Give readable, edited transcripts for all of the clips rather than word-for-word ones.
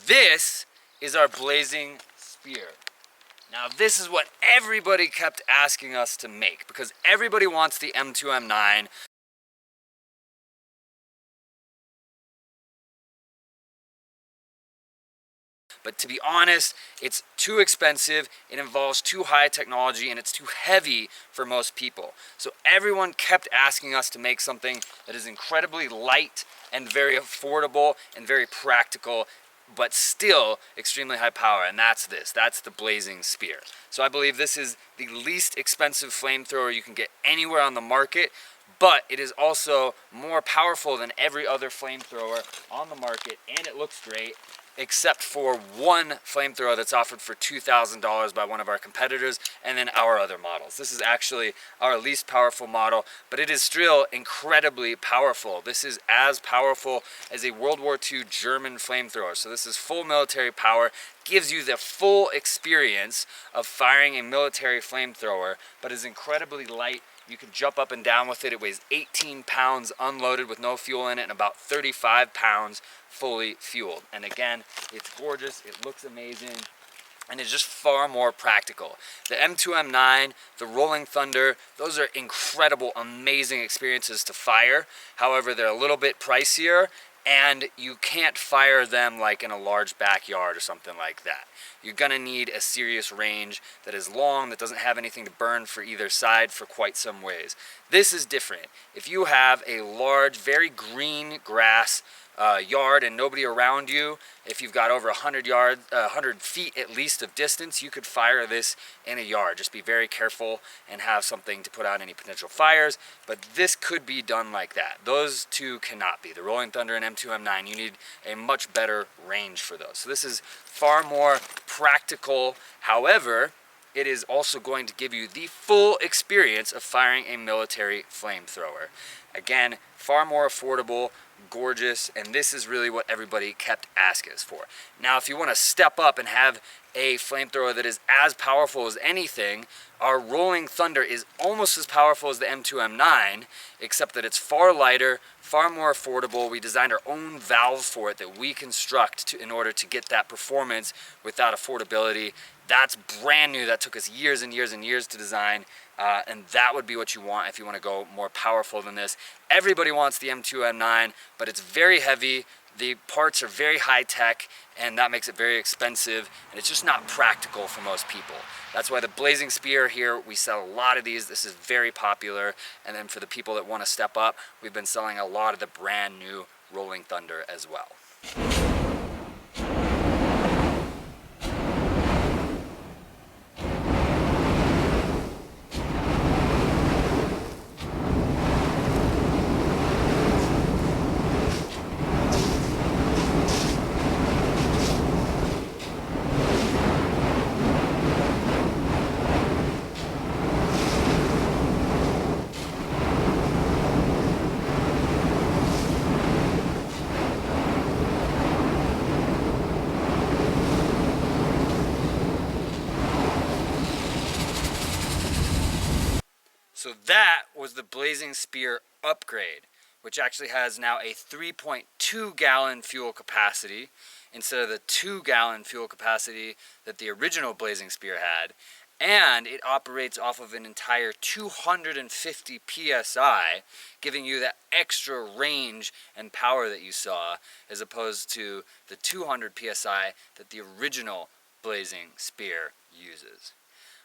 this is our blazing spear. Now this is what everybody kept asking us to make because everybody wants the M2M9. But to be honest, it's too expensive, it involves too high technology, and it's too heavy for most people. So everyone kept asking us to make something that is incredibly light and very affordable and very practical, but still extremely high power, and that's the blazing spear. So I believe this is the least expensive flamethrower you can get anywhere on the market, but it is also more powerful than every other flamethrower on the market, and it looks great, except for one flamethrower that's offered for $2,000 by one of our competitors, and then our other models. This is actually our least powerful model, but it is still incredibly powerful. This is as powerful as a World War II German flamethrower. So this is full military power, gives you the full experience of firing a military flamethrower, but is incredibly light. You can jump up and down with it. It weighs 18 pounds unloaded with no fuel in it, and about 35 pounds fully fueled. And again, it's gorgeous, it looks amazing, and it's just far more practical. The M2M9, the Rolling Thunder, those are incredible, amazing experiences to fire. However, they're a little bit pricier, and you can't fire them like in a large backyard or something like that. You're gonna need a serious range that is long, that doesn't have anything to burn for either side for quite some ways. This is different. If you have a large, very green grass yard and nobody around you, if you've got over 100 feet at least of distance, you could fire this in a yard. Just be very careful and have something to put out any potential fires, but this could be done like that. Those two cannot be. The Rolling Thunder and M2M9, you need a much better range for those. So this is far more practical. However, it is also going to give you the full experience of firing a military flamethrower. Again, far more affordable, gorgeous, and this is really what everybody kept asking us for. Now, if you want to step up and have a flamethrower that is as powerful as anything, our Rolling Thunder is almost as powerful as the M2M9, except that it's far lighter, far more affordable. We designed our own valve for it that we construct in order to get that performance without affordability. That's brand new. That took us years and years and years to design, and that would be what you want if you want to go more powerful than this. Everybody wants the M2M9, but it's very heavy. The parts are very high tech, and that makes it very expensive, and it's just not practical for most people. That's why the Blazing Spear here, we sell a lot of these. This is very popular, and then for the people that want to step up, we've been selling a lot of the brand new Rolling Thunder as well. So that was the Blazing Spear upgrade, which actually has now a 3.2 gallon fuel capacity instead of the 2 gallon fuel capacity that the original Blazing Spear had. And it operates off of an entire 250 PSI, giving you that extra range and power that you saw, as opposed to the 200 PSI that the original Blazing Spear uses.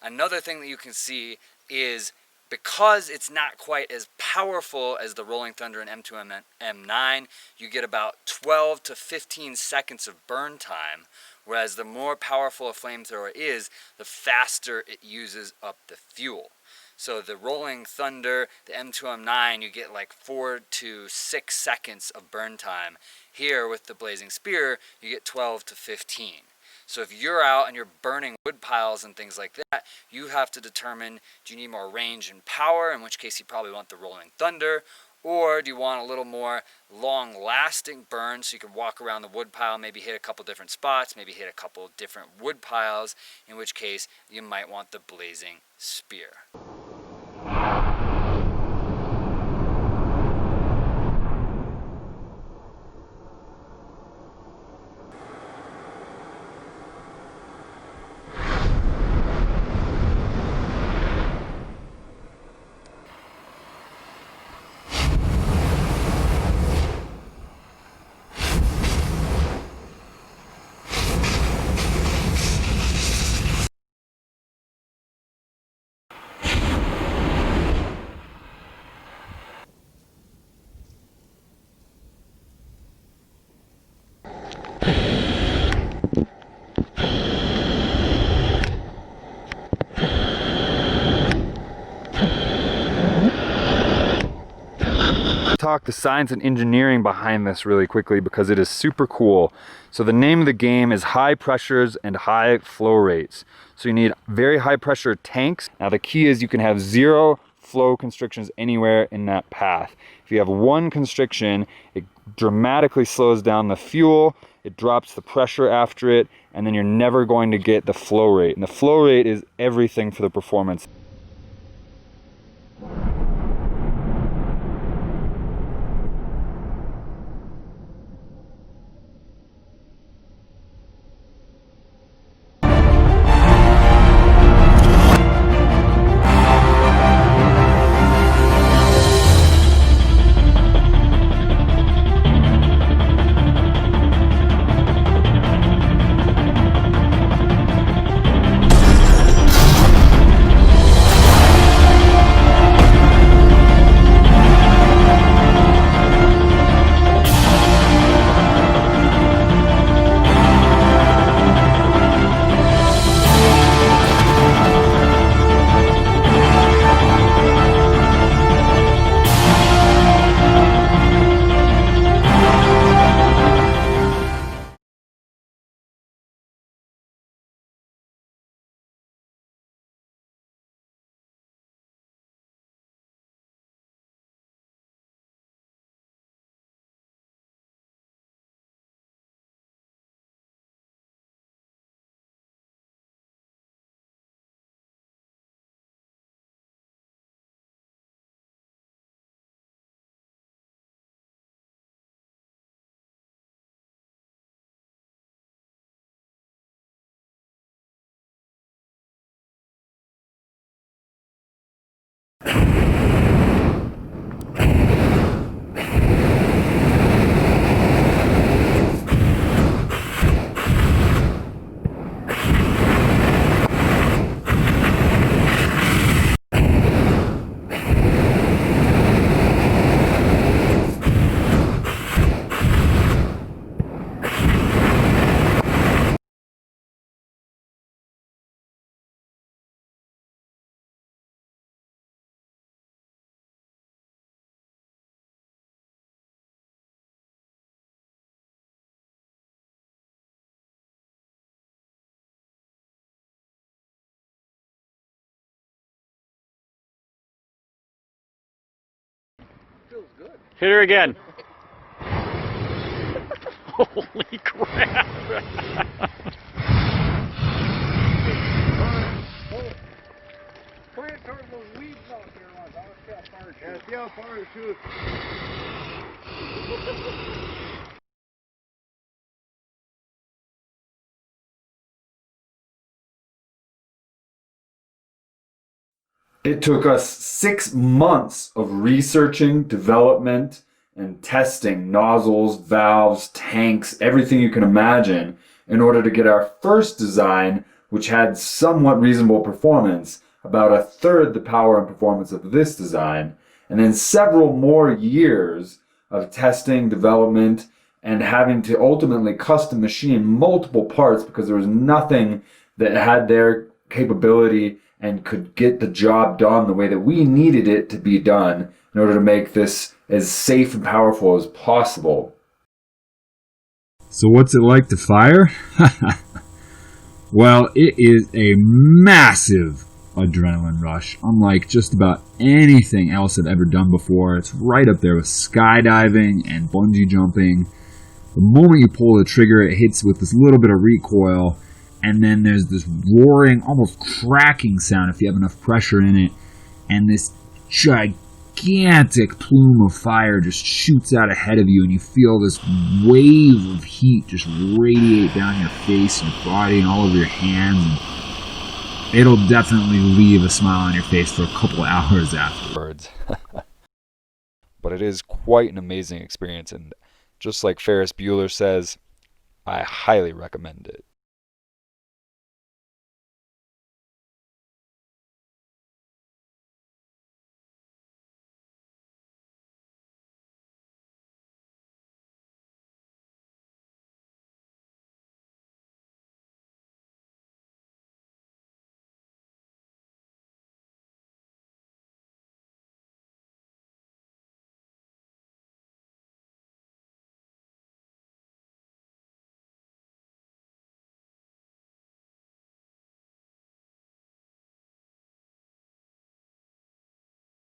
Another thing that you can see is, because it's not quite as powerful as the Rolling Thunder and M2M9, you get about 12 to 15 seconds of burn time, whereas the more powerful a flamethrower is, the faster it uses up the fuel. So the Rolling Thunder, the M2M9, you get like 4 to 6 seconds of burn time. Here with the Blazing Spear, you get 12 to 15. So if you're out and you're burning wood piles and things like that, you have to determine, do you need more range and power, in which case you probably want the Rolling Thunder, or do you want a little more long-lasting burn so you can walk around the wood pile, maybe hit a couple different spots, maybe hit a couple different wood piles, in which case you might want the Blazing Spear. talk the science and engineering behind this really quickly because it is super cool. So the name of the game is high pressures and high flow rates. So you need very high pressure tanks. Now the key is you can have 0 flow constrictions anywhere in that path. If you have 1 constriction, it dramatically slows down the fuel, it drops the pressure after it, and then you're never going to get the flow rate. And the flow rate is everything for the performance. Hit her again. Holy crap. Plant towards those weeds out there once. I was still far shoot. Yeah, see how far to shoot. It took us 6 months of researching, development, and testing nozzles, valves, tanks, everything you can imagine in order to get our first design, which had somewhat reasonable performance, about 1/3 the power and performance of this design, and then several more years of testing, development, and having to ultimately custom machine multiple parts because there was nothing that had their capability and could get the job done the way that we needed it to be done in order to make this as safe and powerful as possible. So what's it like to fire? Well, it is a massive adrenaline rush, unlike just about anything else I've ever done before. It's right up there with skydiving and bungee jumping. The moment you pull the trigger, it hits with this little bit of recoil, and then there's this roaring, almost cracking sound if you have enough pressure in it, and this gigantic plume of fire just shoots out ahead of you, and you feel this wave of heat just radiate down your face and your body and all over your hands, and it'll definitely leave a smile on your face for a couple hours afterwards. But it is quite an amazing experience, and just like Ferris Bueller says, I highly recommend it.